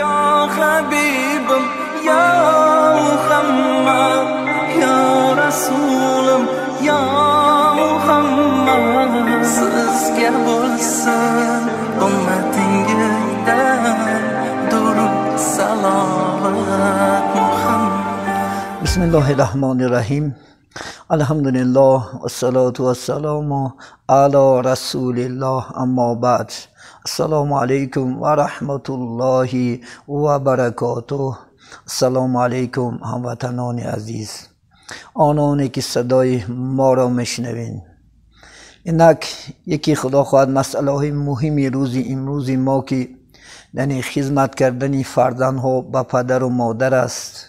یا حبیبم یا محمد یا رسولم یا محمد sizga bo'lsin ummatingizdan durud salovat Muhammad بسم الله الرحمن الرحیم الحمدلله والصلاة والسلام علی رسول الله اما بعد السلام علیکم و رحمت الله و برکاته. السلام علیکم هموطنان عزیز، آنانی که صدای ما را میشنوین. اینک یکی خدا خواهد مسئله های مهمی روزی امروز ما که یعنی خدمت کردن فرزندها به پدر و مادر است.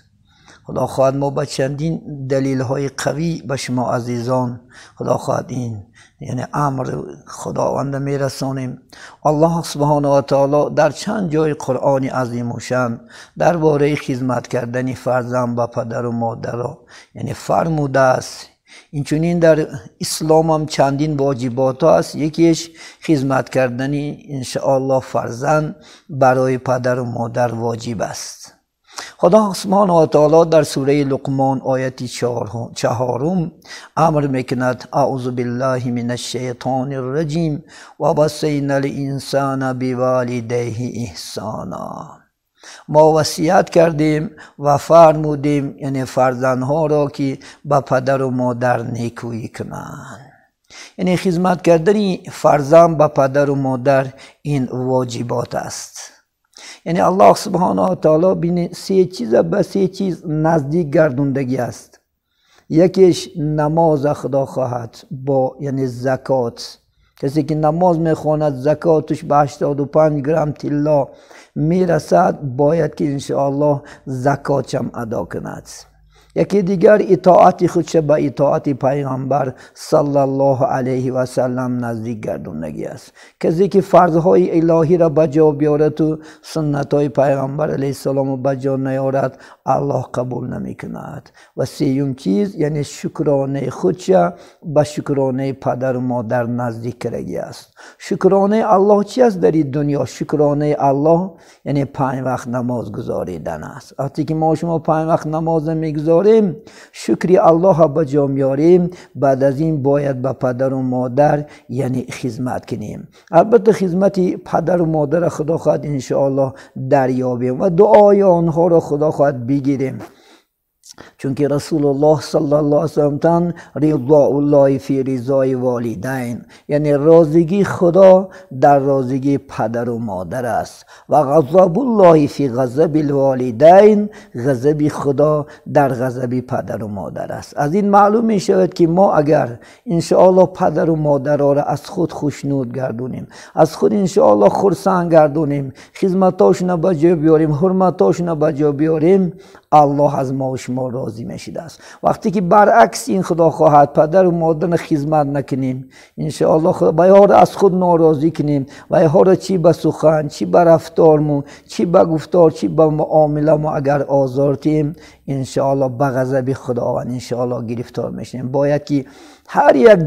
خدا خواهد ما با چندین دلیل های قوی به شما عزیزان خدا خواهد این یعنی امر خداوند میرسانیم. الله سبحانه و تعالی در چند جای قرآن عظیم و شان درباره خدمت کردن فرزند به پدر و مادر را یعنی فرموده است. اینچنین در اسلام هم چندین واجبات است. یکیش خدمت کردن انشاءالله فرزند برای پدر و مادر واجب است. خدا سبحانه و تعالی در سوره لقمان آیت 4 امر میکند اعوذ بالله من الشیطان الرجیم و وصینا الانسان بوالدیه احسانا. ما وصیت کردیم و فرمودیم یعنی فرزندها را که به پدر و مادر نیکویی کنند. یعنی خدمت کردن فرزند به پدر و مادر این واجبات است. یعنی الله سبحانه و تعالی بین سه چیز به سه چیز نزدیک گردوندگی است. یکیش نماز خدا خواهد با یعنی زکات. کسی که نماز میخواند زکاتش به 85 گرم طلا میرسد باید که انشاءالله زکاتش هم ادا کند. یکی دیگر اطاعت خودش به اطاعت پیغمبر صلی الله علیه و سلم نزدیک گردوندگی است. کسی که فرضهای الهی را بجا بیارد و سنت های پیغمبر علیه السلام را بجا نیارد الله قبول نمی کند. و سیوم چیز یعنی شکرانه خودش به شکرانه پدر و مادر نزدیک کردگی است. شکرانه الله چی است در این دنیا؟ شکرانه الله یعنی 5 وقت نماز گزاریدن است. وقتی که ما شما 5 وقت نماز میگذاریم شکری الله به جا میاریم، بعد از این باید به پدر و مادر یعنی خدمت کنیم. البته خدمت پدر و مادر خدا خواهد انشاءالله دریابیم و دعای آنها را خدا خواهد بگیریم. چون که رسول الله صلی الله علیه و سلم تن رضا الله فی رضای والدین یعنی راضی خدا در راضی پدر و مادر است و غضب الله فی غضب الوالدین غضب خدا در غضب پدر و مادر است. از این معلوم می شود که ما اگر انشاءالله پدر و مادر را از خود خوشنود گردونیم، از خود انشاءالله خرسند گردونیم، خدمتاشون به جا بیاریم، حرمتاشون به جا بیاریم، الله از ما و شما راضی میشید است. وقتی که برعکس این خدا خواهد پدر و مادر خدمت نکنیم انشاءالله خدا باید از خود ناراضی کنیم و ها را چی به سخن، چی به رفتارمون، چی به گفتار، چی به معامله ما اگر آزارتیم انشاءالله به غضب خداوند انشاءالله گرفتار میشیم. باید که هر یک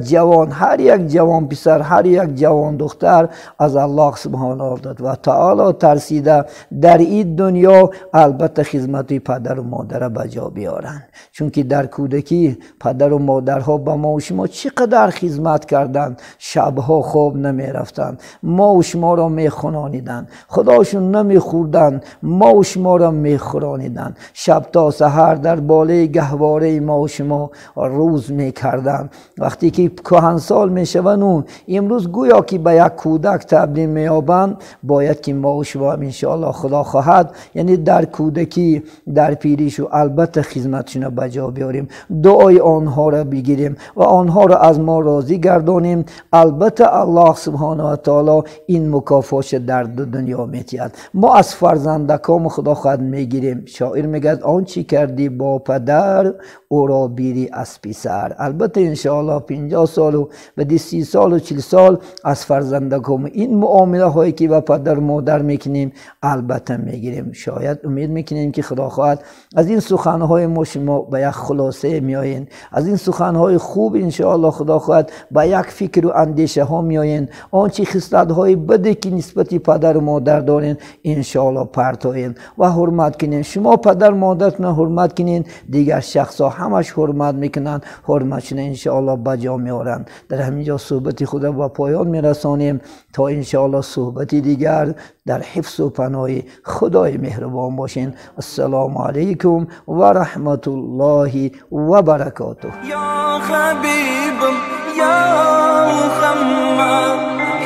جوان پسر، هر یک جوان دختر از الله سبحانه و تعالی ترسیده در این دنیا البته خدمت پدر و مادر به جا بیارن. چون که در کودکی پدر و مادرها به ما و شما چقدر خدمت کردند، شبها خواب نمی رفتند، ما و شما را می خونانیدند، خداشون نمی خوردند، ما و شما را می خورانیدند، شب تا سحر در بالای گهواره ما و شما روز می کردند. وقتی که کهنسال می شوند و امروز گویا که به یک کودک تبدیل می یابند، باید که ما و شما انشاءالله خدا خواهد یعنی در کودکی در پیریش و البته خدمتشون به جا بیاریم، دعای آنها را بگیریم و آنها را از ما راضی گردانیم. البته الله سبحانه و تعالی این مکافاتش در دنیا میتید. ما از فرزندکام خدا خواهد میگیریم. شاعر میگه آن چی کردی با پدر او را بیری از پسر. البته انشاءالله انشاءالله 50 سال و بعد 30 سال و 40 سال از فرزندکم این معامله هایی که با پدر مادر میکنیم البته میگیریم. شاید امید میکنیم که خدا خواهد از این سخنهای ما شما به یک خلاصه میایین، از این سخنهای خوب انشاءالله خدا خواهد به یک فکر و اندیشه ها میایین. آنچه خصلت های بده که نسبت پدر و مادر دارین انشاءالله پرتاین و حرمت کنین. شما پدر مادرتون حرمت کنین، دیگر شخص ها همش حرمت میکنن، حرمتشون انشاءالله بجا میارن. در همینجا صحبت خدا با پایان میرسانیم تا انشاءالله صحبت دیگر در حفظ و پناه خدای مهربان باشین. السلام علیکم و رحمت الله و برکاته. یا حبیبم یا محمد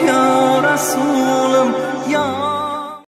یا رسولم یا